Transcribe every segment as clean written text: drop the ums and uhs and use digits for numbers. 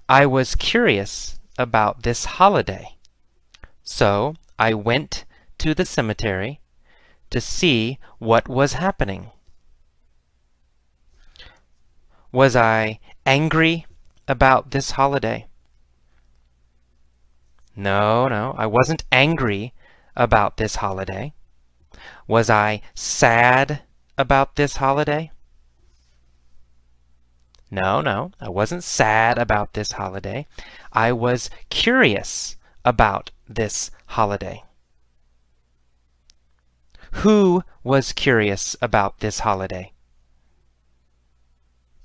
I was curious about this holiday, so I went to the cemetery to see what was happening. Was I angry about this holiday? No, I wasn't angry about this holiday. Was I sad about this holiday? No, I wasn't sad about this holiday. I was curious about this holiday. Who was curious about this holiday?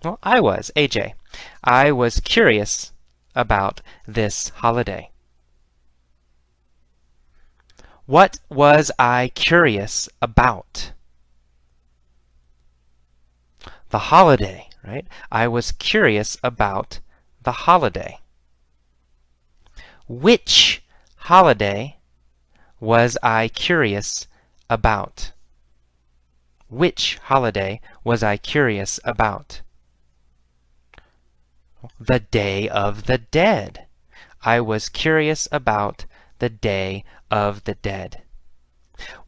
Well, I was, AJ. I was curious about this holiday. What was I curious about? The holiday, right? I was curious about the holiday. Which holiday was I curious about? Which holiday was I curious about? The Day of the Dead. I was curious about the Day of the Dead.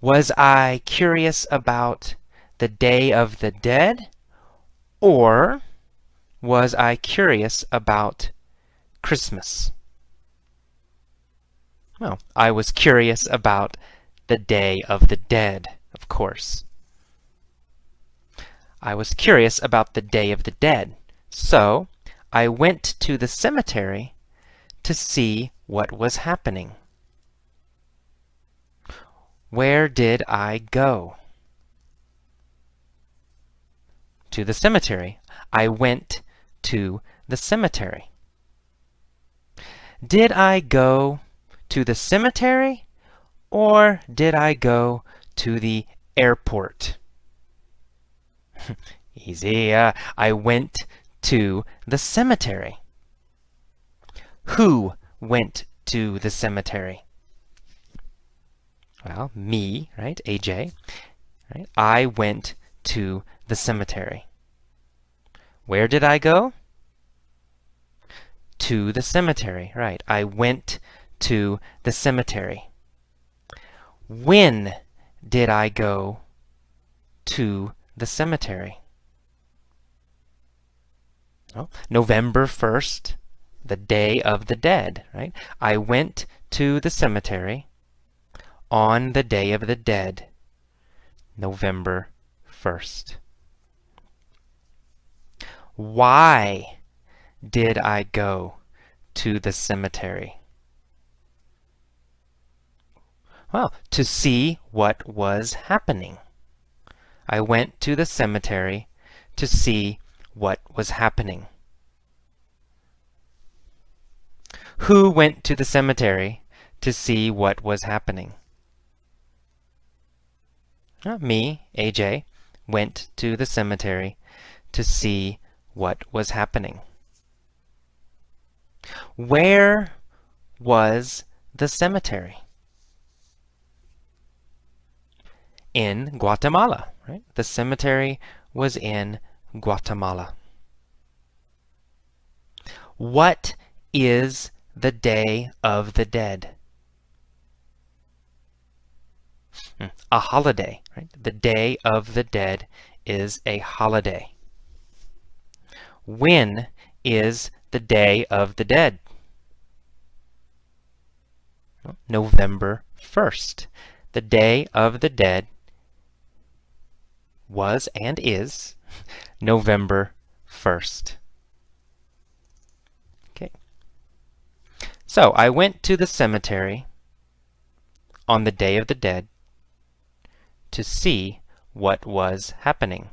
Was I curious about the Day of the Dead, or was I curious about Christmas? Well, I was curious about the Day of the Dead, of course. I was curious about the Day of the Dead, so I went to the cemetery to see what was happening. Where did I go? To the cemetery. I went to the cemetery. Did I go to the cemetery, or did I go to the airport? Easy. I went to the cemetery. Who went to the cemetery? Well, me, right? AJ. Right? I went to the cemetery. Where did I go? To the cemetery, right. I went to the cemetery. When did I go to the cemetery? Oh, November 1st, the Day of the Dead, right? I went to the cemetery on the Day of the Dead, November 1st. Why did I go to the cemetery? Well, to see what was happening. I went to the cemetery to see what was happening. Who went to the cemetery to see what was happening? Me, AJ, went to the cemetery to see what was happening. Where was the cemetery? In Guatemala, right? The cemetery was in Guatemala. What is the Day of the Dead? A holiday, right? The Day of the Dead is a holiday. When is the Day of the Dead? November 1st. The Day of the Dead was and is November 1st. Okay. So I went to the cemetery on the Day of the Dead to see what was happening.